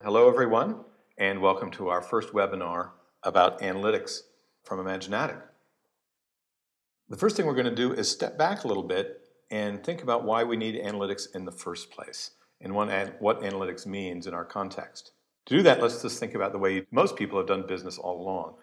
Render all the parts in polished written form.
Hello everyone, and welcome to our first webinar about analytics from Imaginatik. The first thing we're going to do is step back a little bit and think about why we need analytics in the first place and what analytics means in our context. To do that, let's just think about the way most people have done business all along,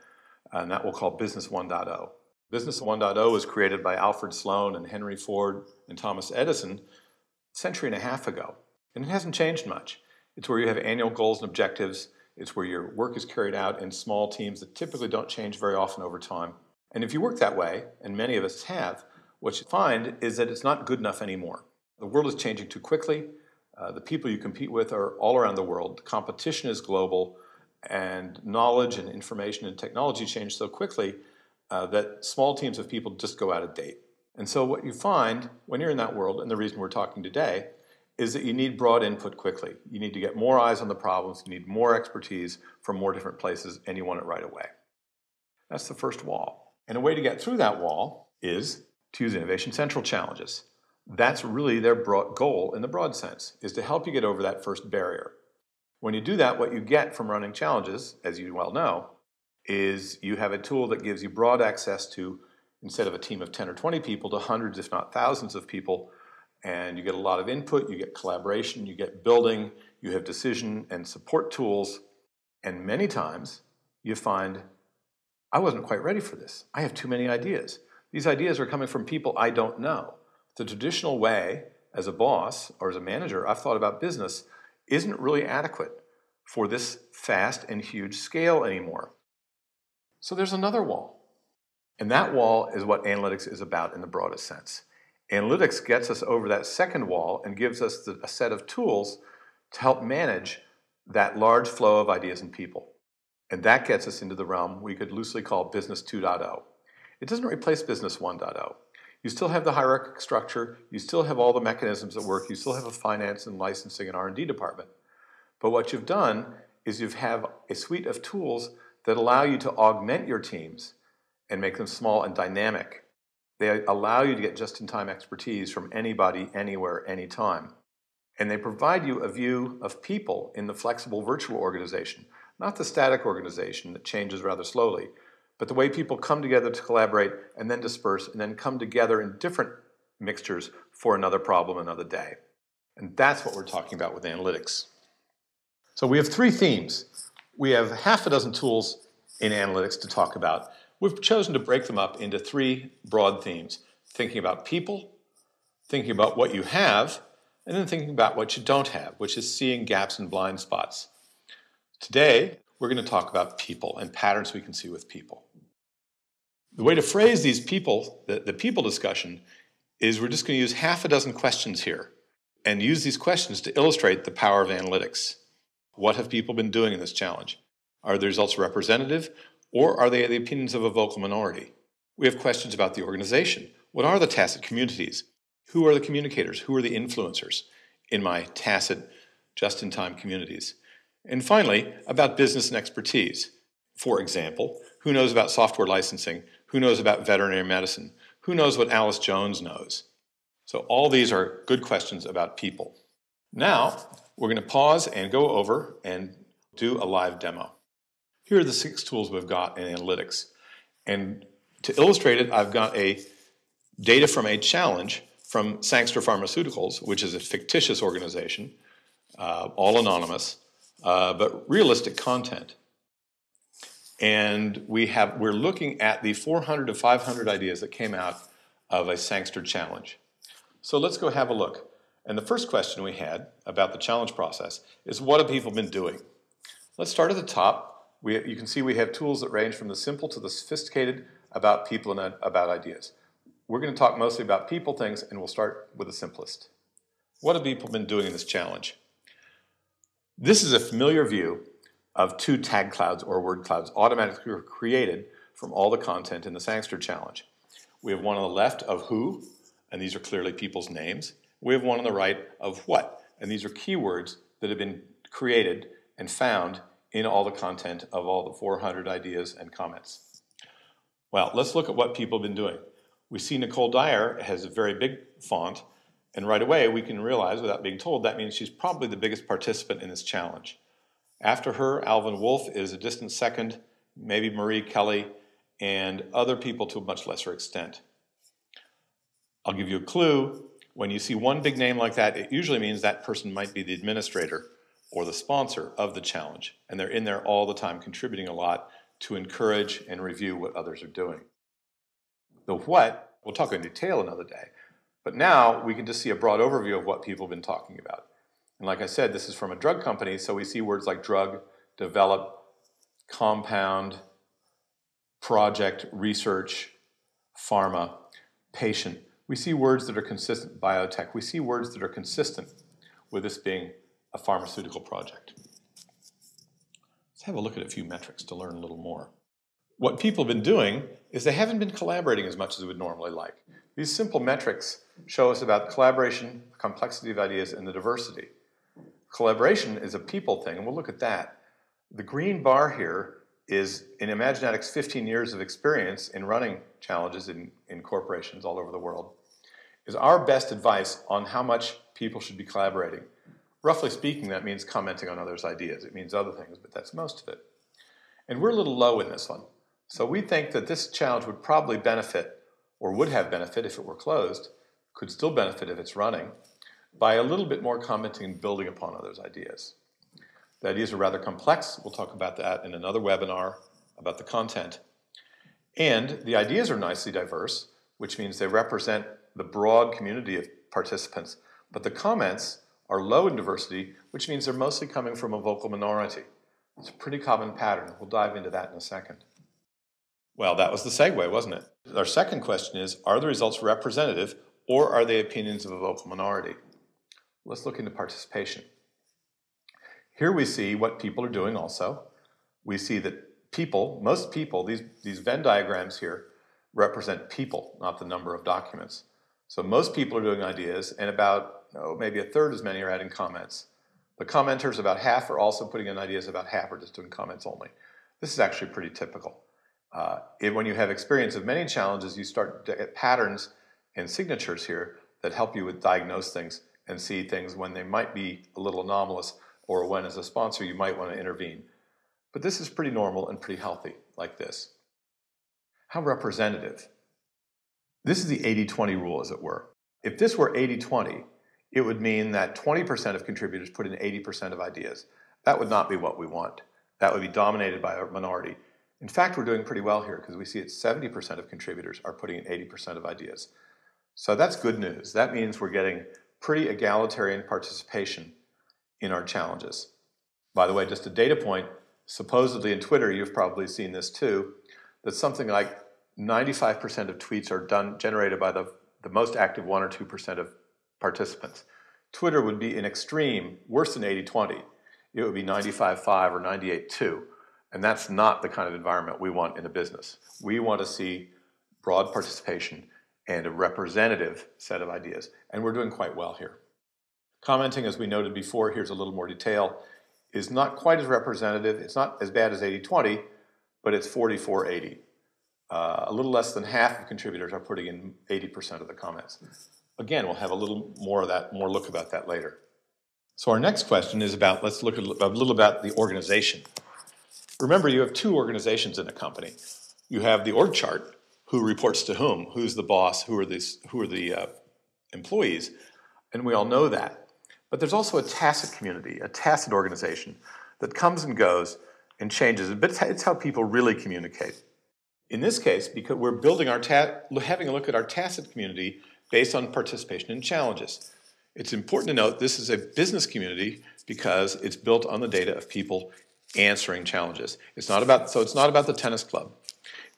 and that we'll call Business 1.0. Business 1.0 was created by Alfred Sloan and Henry Ford and Thomas Edison a century and a half ago, and it hasn't changed much. It's where you have annual goals and objectives. It's where your work is carried out in small teams that typically don't change very often over time. And if you work that way, and many of us have, what you find is that it's not good enough anymore. The world is changing too quickly. The people you compete with are all around the world. The competition is global, and knowledge and information and technology change so quickly that small teams of people just go out of date. And so what you find when you're in that world, and the reason we're talking today, is that you need broad input quickly. You need to get more eyes on the problems, you need more expertise from more different places, and you want it right away. That's the first wall. And a way to get through that wall is to use Innovation Central challenges. That's really their broad goal in the broad sense, is to help you get over that first barrier. When you do that, what you get from running challenges, as you well know, is you have a tool that gives you broad access to, instead of a team of 10 or 20 people, to hundreds if not thousands of people. And you get a lot of input, you get collaboration, you get building, you have decision and support tools, and many times you find, I wasn't quite ready for this. I have too many ideas. These ideas are coming from people I don't know. The traditional way, as a boss or as a manager, I've thought about business isn't really adequate for this fast and huge scale anymore. So there's another wall. And that wall is what analytics is about in the broadest sense. Analytics gets us over that second wall and gives us a set of tools to help manage that large flow of ideas and people. And that gets us into the realm we could loosely call Business 2.0. It doesn't replace Business 1.0. You still have the hierarchic structure, you still have all the mechanisms at work, you still have a finance and licensing and R&D department. But what you've done is you have a suite of tools that allow you to augment your teams and make them small and dynamic. They allow you to get just-in-time expertise from anybody, anywhere, anytime. And they provide you a view of people in the flexible virtual organization, not the static organization that changes rather slowly, but the way people come together to collaborate and then disperse and then come together in different mixtures for another problem another day. And that's what we're talking about with analytics. So we have three themes. We have half a dozen tools in analytics to talk about. We've chosen to break them up into three broad themes: thinking about people, thinking about what you have, and then thinking about what you don't have, which is seeing gaps and blind spots. Today, we're going to talk about people and patterns we can see with people. The way to phrase these people, the people discussion, is we're just going to use half a dozen questions here and use these questions to illustrate the power of analytics. What have people been doing in this challenge? Are the results representative? Or are they the opinions of a vocal minority? We have questions about the organization. What are the tacit communities? Who are the communicators? Who are the influencers in my tacit, just-in-time communities? And finally, about business and expertise. For example, who knows about software licensing? Who knows about veterinary medicine? Who knows what Alice Jones knows? So all these are good questions about people. Now, we're going to pause and go over and do a live demo. Here are the 6 tools we've got in analytics. And to illustrate it, I've got data from a challenge from Sangster Pharmaceuticals, which is a fictitious organization, all anonymous, but realistic content. And we're looking at the 400 to 500 ideas that came out of a Sangster challenge. So let's go have a look. And the first question we had about the challenge process is, what have people been doing? Let's start at the top. You can see we have tools that range from the simple to the sophisticated about people and about ideas. We're going to talk mostly about people things, and we'll start with the simplest. What have people been doing in this challenge? This is a familiar view of 2 tag clouds or word clouds automatically created from all the content in the Sangster challenge. We have one on the left of who, and these are clearly people's names. We have one on the right of what, and these are keywords that have been created and found in all the content of all the 400 ideas and comments. Well, let's look at what people have been doing. We see Nicole Dyer has a very big font, and right away we can realize, without being told, that means she's probably the biggest participant in this challenge. After her, Alvin Wolf is a distant second, maybe Marie Kelly, and other people to a much lesser extent. I'll give you a clue. When you see one big name like that, it usually means that person might be the administrator or the sponsor of the challenge, and they're in there all the time contributing a lot to encourage and review what others are doing. The what, we'll talk in detail another day, but now we can just see a broad overview of what people have been talking about. And like I said, this is from a drug company, so we see words like drug, develop, compound, project, research, pharma, patient. We see words that are consistent, biotech. We see words that are consistent with this being a pharmaceutical project. Let's have a look at a few metrics to learn a little more. What people have been doing is they haven't been collaborating as much as we would normally like. These simple metrics show us about collaboration, complexity of ideas, and the diversity. Collaboration is a people thing, and we'll look at that. The green bar here is in Imaginatik's 15 years of experience in running challenges in corporations all over the world, is our best advice on how much people should be collaborating. Roughly speaking, that means commenting on others' ideas. It means other things, but that's most of it. And we're a little low in this one. So we think that this challenge would probably benefit, or would have benefit if it were closed, could still benefit if it's running, by a little bit more commenting and building upon others' ideas. The ideas are rather complex. We'll talk about that in another webinar about the content. And the ideas are nicely diverse, which means they represent the broad community of participants. But the comments are low in diversity, which means they're mostly coming from a vocal minority. It's a pretty common pattern. We'll dive into that in a second. Well, that was the segue, wasn't it? Our second question is, are the results representative or are they opinions of a vocal minority? Let's look into participation. Here we see what people are doing also. We see that people, most people, these Venn diagrams here represent people, not the number of documents. So most people are doing ideas, and about maybe a third as many are adding comments. The commenters, about half, are also putting in ideas, about half are just doing comments only. This is actually pretty typical. When you have experience of many challenges, you start to get patterns and signatures here that help you with diagnose things and see things when they might be a little anomalous, or when as a sponsor you might want to intervene. But this is pretty normal and pretty healthy, like this. How representative? This is the 80-20 rule, as it were. If this were 80-20, it would mean that 20% of contributors put in 80% of ideas. That would not be what we want. That would be dominated by a minority. In fact, we're doing pretty well here because we see that 70% of contributors are putting in 80% of ideas. So that's good news. That means we're getting pretty egalitarian participation in our challenges. By the way, just a data point, supposedly in Twitter, you've probably seen this too, that something like 95% of tweets are generated by the most active 1 or 2% of participants. Twitter would be an extreme, worse than 80-20. It would be 95-5 or 98-2. And that's not the kind of environment we want in a business. We want to see broad participation and a representative set of ideas. And we're doing quite well here. Commenting, as we noted before, here's a little more detail, is not quite as representative. It's not as bad as 80-20, but it's 44-80. A little less than half of contributors are putting in 80% of the comments. Again, we'll have a little more of that, more look about that later. So our next question is about, let's look at a little about the organization. Remember, you have two organizations in a company. You have the org chart, who reports to whom, who's the boss, who are the employees, and we all know that. But there's also a tacit community, a tacit organization that comes and goes and changes, but it's how people really communicate. In this case, because we're building having a look at our tacit community based on participation in challenges. It's important to note this is a business community because it's built on the data of people answering challenges. It's not about the tennis club.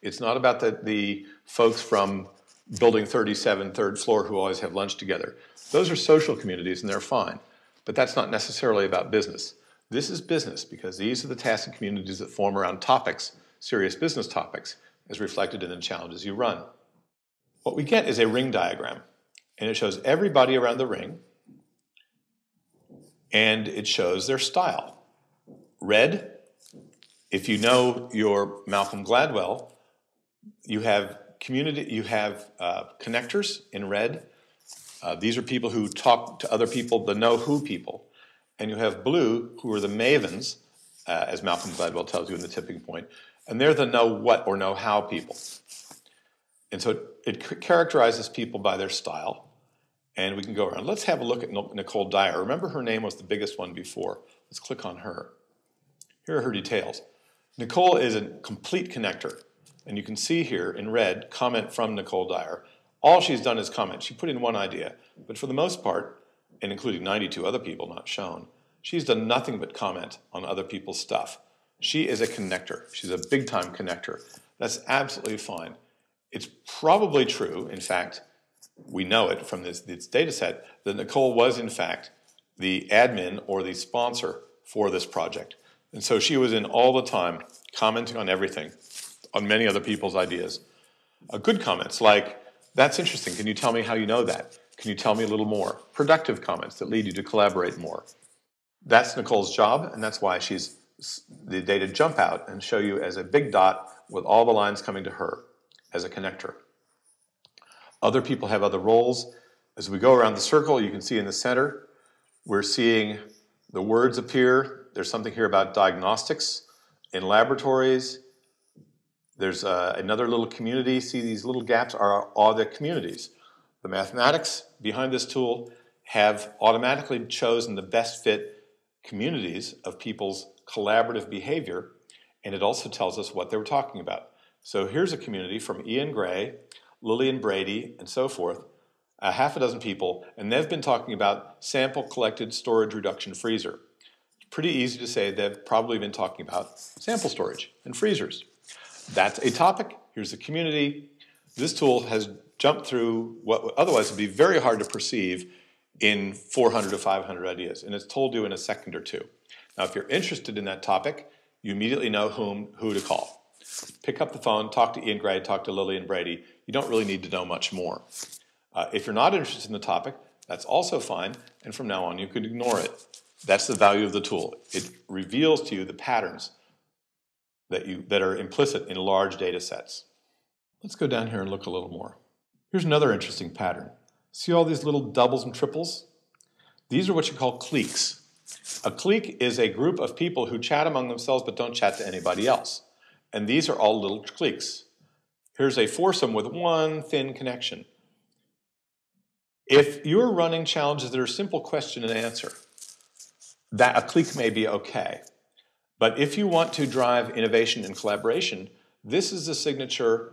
It's not about the folks from building 37, third floor who always have lunch together. Those are social communities and they're fine, but that's not necessarily about business. This is business because these are the tacit communities that form around topics, serious business topics, as reflected in the challenges you run. What we get is a ring diagram, and it shows everybody around the ring, and it shows their style. Red, if you know your Malcolm Gladwell, you have connectors in red. These are people who talk to other people, the know-who people. And you have blue, who are the mavens, as Malcolm Gladwell tells you in The Tipping Point. And they're the know what or know how people. And so it characterizes people by their style. And we can go around. Let's have a look at Nicole Dyer. Remember, her name was the biggest one before. Let's click on her. Here are her details. Nicole is a complete connector. And you can see here in red, comment from Nicole Dyer. All she's done is comment. She put in one idea. But for the most part, and including 92 other people not shown, she's done nothing but comment on other people's stuff. She is a connector. She's a big-time connector. That's absolutely fine. It's probably true, in fact, we know it from this data set, that Nicole was, in fact, the admin or the sponsor for this project. And so she was in all the time, commenting on everything, on many other people's ideas. Good comments like, that's interesting, can you tell me how you know that? Can you tell me a little more? Productive comments that lead you to collaborate more. That's Nicole's job, and that's why the data jump out and show you as a big dot with all the lines coming to her as a connector. Other people have other roles. As we go around the circle, you can see in the center, we're seeing the words appear. There's something here about diagnostics in laboratories. There's another little community. See, these little gaps are all the communities. The mathematics behind this tool have automatically chosen the best fit communities of people's collaborative behavior, and it also tells us what they were talking about. So here's a community from Ian Gray, Lillian Brady, and so forth, half a dozen people, and they've been talking about sample collected storage reduction freezer. It's pretty easy to say they've probably been talking about sample storage and freezers. That's a topic. Here's a community. This tool has jumped through what otherwise would be very hard to perceive in 400 to 500 ideas, and it's told you in a second or two. Now, if you're interested in that topic, you immediately know who to call. Pick up the phone, talk to Ian Gray, talk to Lillian Brady. You don't really need to know much more. If you're not interested in the topic, that's also fine, and from now on you could ignore it. That's the value of the tool. It reveals to you the patterns that are implicit in large data sets. Let's go down here and look a little more. Here's another interesting pattern. See all these little doubles and triples? These are what you call cliques. A clique is a group of people who chat among themselves but don't chat to anybody else. And these are all little cliques. Here's a foursome with one thin connection. If you're running challenges that are simple question and answer, that a clique may be okay. But if you want to drive innovation and collaboration, this is the signature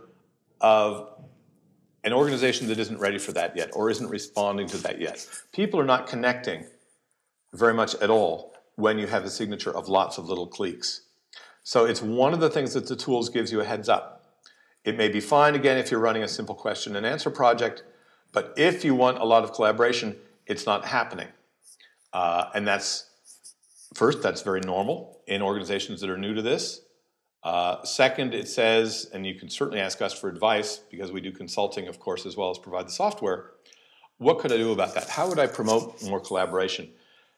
of an organization that isn't ready for that yet or isn't responding to that yet. People are not connecting very much at all when you have the signature of lots of little cliques. So it's one of the things that the tools gives you a heads up. It may be fine, again, if you're running a simple question and answer project, but if you want a lot of collaboration, it's not happening. And that's very normal in organizations that are new to this. Second, it says, and you can certainly ask us for advice because we do consulting, of course, as well as provide the software. What could I do about that? How would I promote more collaboration?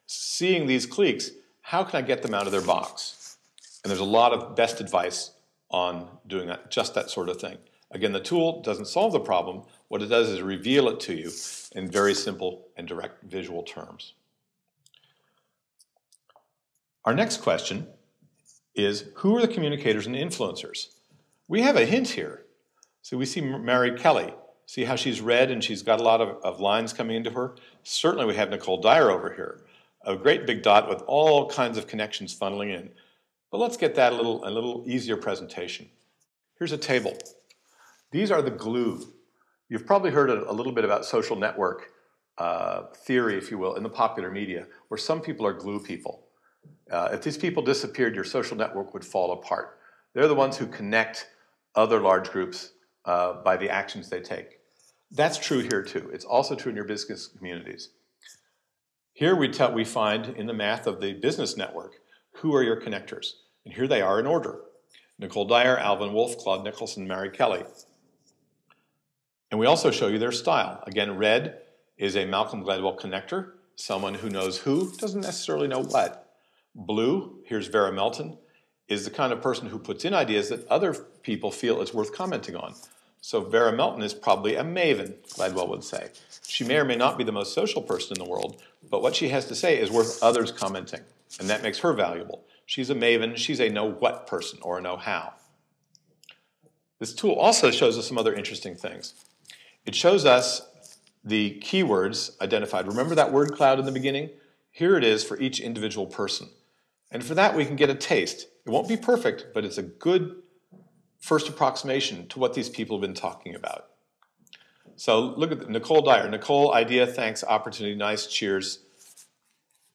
Seeing these cliques, how can I get them out of their box? And there's a lot of best advice on doing that, just that sort of thing. Again, the tool doesn't solve the problem. What it does is reveal it to you in very simple and direct visual terms. Our next question is, who are the communicators and influencers? We have a hint here. So we see Mary Kelly. See how she's red and she's got a lot of lines coming into her? Certainly we have Nicole Dyer over here. A great big dot with all kinds of connections funneling in. But let's get that a little easier presentation. Here's a table. These are the glue. You've probably heard a little bit about social network theory, if you will, in the popular media, where some people are glue people. If these people disappeared, your social network would fall apart. They're the ones who connect other large groups by the actions they take. That's true here too. It's also true in your business communities. Here we find in the math of the business network, who are your connectors? And here they are in order. Nicole Dyer, Alvin Wolf, Claude Nicholson, Mary Kelly. And we also show you their style. Again, red is a Malcolm Gladwell connector, someone who knows who, doesn't necessarily know what. Blue, here's Vera Melton, is the kind of person who puts in ideas that other people feel it's worth commenting on. So Vera Melton is probably a maven, Gladwell would say. She may or may not be the most social person in the world, but what she has to say is worth others commenting, and that makes her valuable. She's a maven. She's a know-what person or a know-how. This tool also shows us some other interesting things. It shows us the keywords identified. Remember that word cloud in the beginning? Here it is for each individual person. And for that, we can get a taste. It won't be perfect, but it's a good first approximation to what these people have been talking about. So look at Nicole Dyer. Nicole, idea, thanks, opportunity, nice, cheers.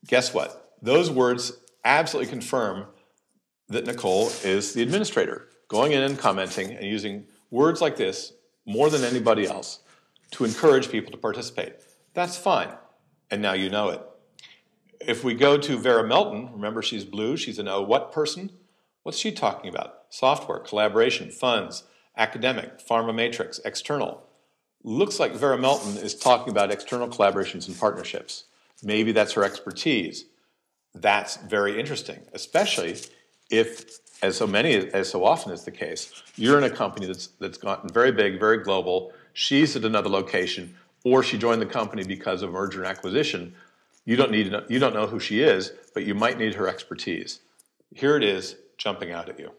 Guess what? Those words absolutely confirm that Nicole is the administrator, going in and commenting and using words like this more than anybody else to encourage people to participate. That's fine, and now you know it. If we go to Vera Melton, remember she's blue, she's a know-what person. What's she talking about? Software, collaboration, funds, academic, pharma matrix, external. Looks like Vera Melton is talking about external collaborations and partnerships. Maybe that's her expertise. That's very interesting, especially if, as so often is the case, you're in a company that's gotten very big, very global, she's at another location, or she joined the company because of merger and acquisition. You don't know who she is, but you might need her expertise. Here it is, jumping out at you.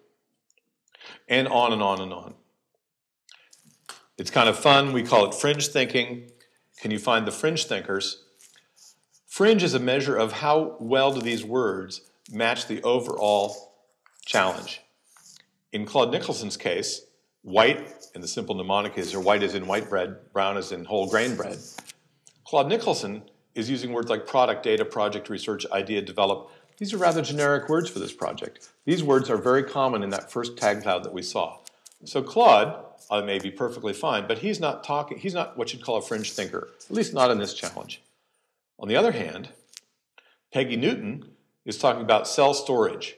And on and on and on. It's kind of fun. We call it fringe thinking. Can you find the fringe thinkers? Fringe is a measure of how well do these words match the overall challenge. In Claude Nicholson's case, white, and the simple mnemonic is, or white is in white bread, brown is in whole grain bread. Claude Nicholson is using words like product, data, project, research, idea, develop. These are rather generic words for this project. These words are very common in that first tag cloud that we saw. So Claude may be perfectly fine, but he's not what you'd call a fringe thinker, at least not in this challenge. On the other hand, Peggy Newton is talking about cell storage.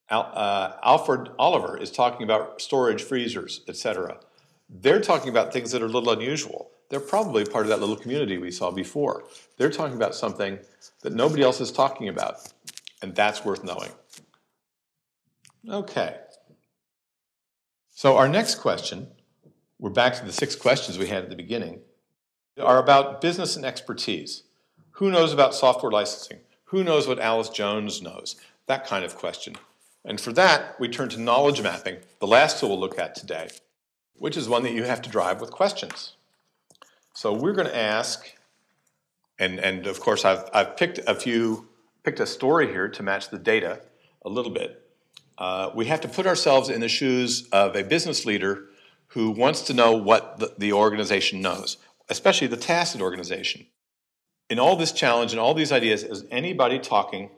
Alfred Oliver is talking about storage, freezers, etc. They're talking about things that are a little unusual. They're probably part of that little community we saw before. They're talking about something that nobody else is talking about, and that's worth knowing. Okay. So our next question, we're back to the 6 questions we had at the beginning, are about business and expertise. Who knows about software licensing? Who knows what Alice Jones knows? That kind of question. And for that, we turn to knowledge mapping, the last tool we'll look at today, which is one that you have to drive with questions. So we're going to ask, and of course I've picked a story here to match the data a little bit. We have to put ourselves in the shoes of a business leader who wants to know what the organization knows, especially the tacit organization. In all this challenge and all these ideas, is anybody talking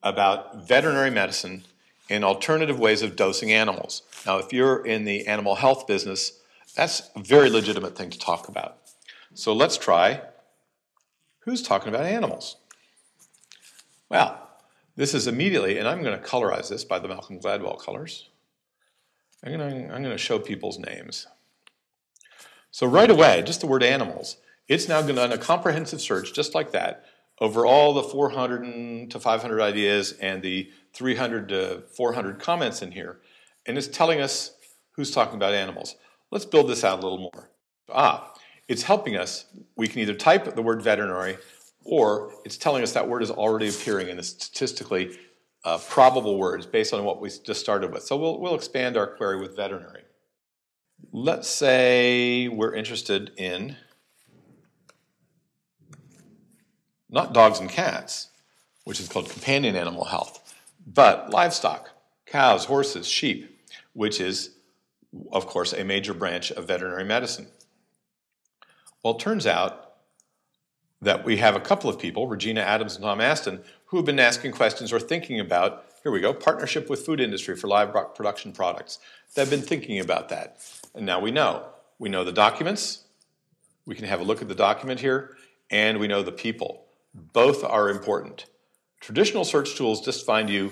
about veterinary medicine and alternative ways of dosing animals? Now, if you're in the animal health business, that's a very legitimate thing to talk about. So let's try, who's talking about animals? Well, this is immediately, and I'm going to colorize this by the Malcolm Gladwell colors. I'm going to show people's names. So right away, just the word animals, it's now going to run a comprehensive search just like that over all the 400 to 500 ideas and the 300 to 400 comments in here, and it's telling us who's talking about animals. Let's build this out a little more. It's helping us. We can either type the word veterinary, or it's telling us that word is already appearing in the statistically probable words based on what we just started with. So we'll expand our query with veterinary. Let's say we're interested in not dogs and cats, which is called companion animal health, but livestock, cows, horses, sheep, which is, of course, a major branch of veterinary medicine. Well, it turns out that we have a couple of people, Regina Adams and Tom Aston, who have been asking questions or thinking about, here we go, partnership with food industry for live production products. They've been thinking about that. And now we know. We know the documents. We can have a look at the document here. And we know the people. Both are important. Traditional search tools just find you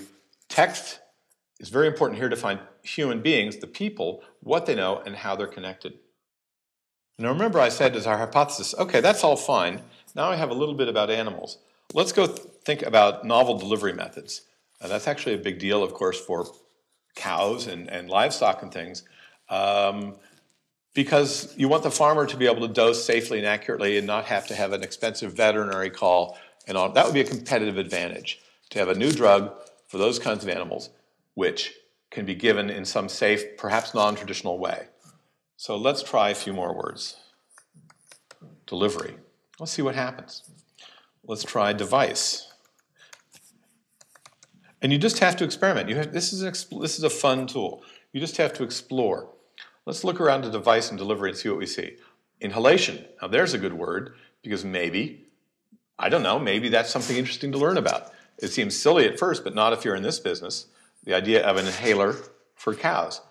text. It's very important here to find human beings, the people, what they know, and how they're connected. Now remember I said as our hypothesis, okay, that's all fine. Now I have a little bit about animals. Let's go think about novel delivery methods. That's actually a big deal, of course, for cows and livestock and things, because you want the farmer to be able to dose safely and accurately and not have to have an expensive veterinary call and all. That would be a competitive advantage, to have a new drug for those kinds of animals which can be given in some safe, perhaps non-traditional way. So let's try a few more words. Delivery. Let's see what happens. Let's try device. And you just have to experiment. This is a fun tool. You just have to explore. Let's look around the device and delivery and see what we see. Inhalation. Now there's a good word because maybe, I don't know, maybe that's something interesting to learn about. It seems silly at first, but not if you're in this business. The idea of an inhaler for cows.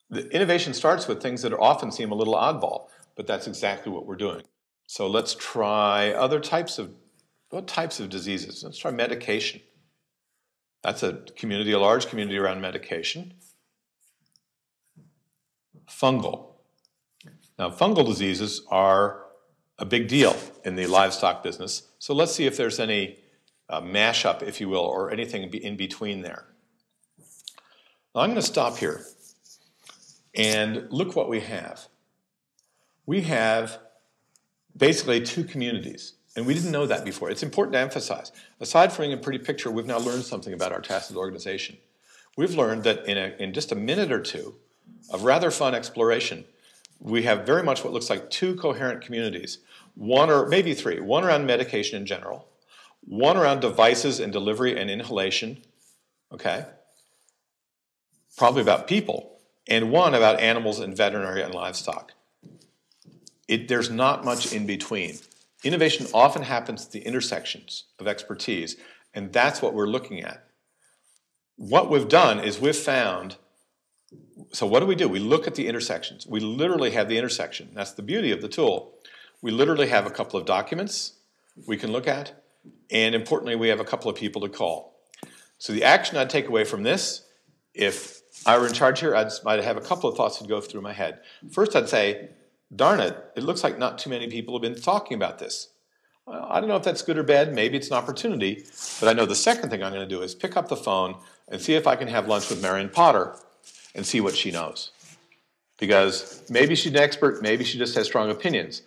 The innovation starts with things that often seem a little oddball, but that's exactly what we're doing. So let's try other types of, what types of diseases? Let's try medication. That's a large community around medication. Fungal. Now, fungal diseases are a big deal in the livestock business. So let's see if there's any mashup, if you will, or anything in between there. Now, I'm going to stop here and look what we have. We have basically two communities, and we didn't know that before. It's important to emphasize. Aside from a pretty picture, we've now learned something about our tacit organization. We've learned that in just a minute or two of rather fun exploration, we have very much what looks like two coherent communities, one or maybe three, one around medication in general, one around devices and delivery and inhalation, okay, probably about people, and one about animals and veterinary and livestock. There's not much in between. Innovation often happens at the intersections of expertise, and that's what we're looking at. What we've done is we've found, so what do? We look at the intersections. We literally have the intersection. That's the beauty of the tool. We literally have a couple of documents we can look at, and importantly, we have a couple of people to call. So the action I'd take away from this, if I were in charge here, I'd have a couple of thoughts that go through my head. First, I'd say, darn it, it looks like not too many people have been talking about this. Well, I don't know if that's good or bad. Maybe it's an opportunity. But I know the second thing I'm going to do is pick up the phone and see if I can have lunch with Marion Potter and see what she knows. Because maybe she's an expert, maybe she just has strong opinions.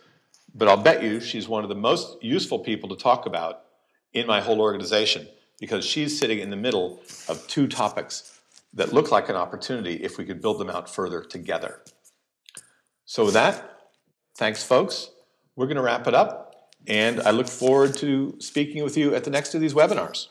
But I'll bet you she's one of the most useful people to talk about in my whole organization because she's sitting in the middle of two topics that look like an opportunity if we could build them out further together. So with that, thanks folks. We're going to wrap it up, and I look forward to speaking with you at the next of these webinars.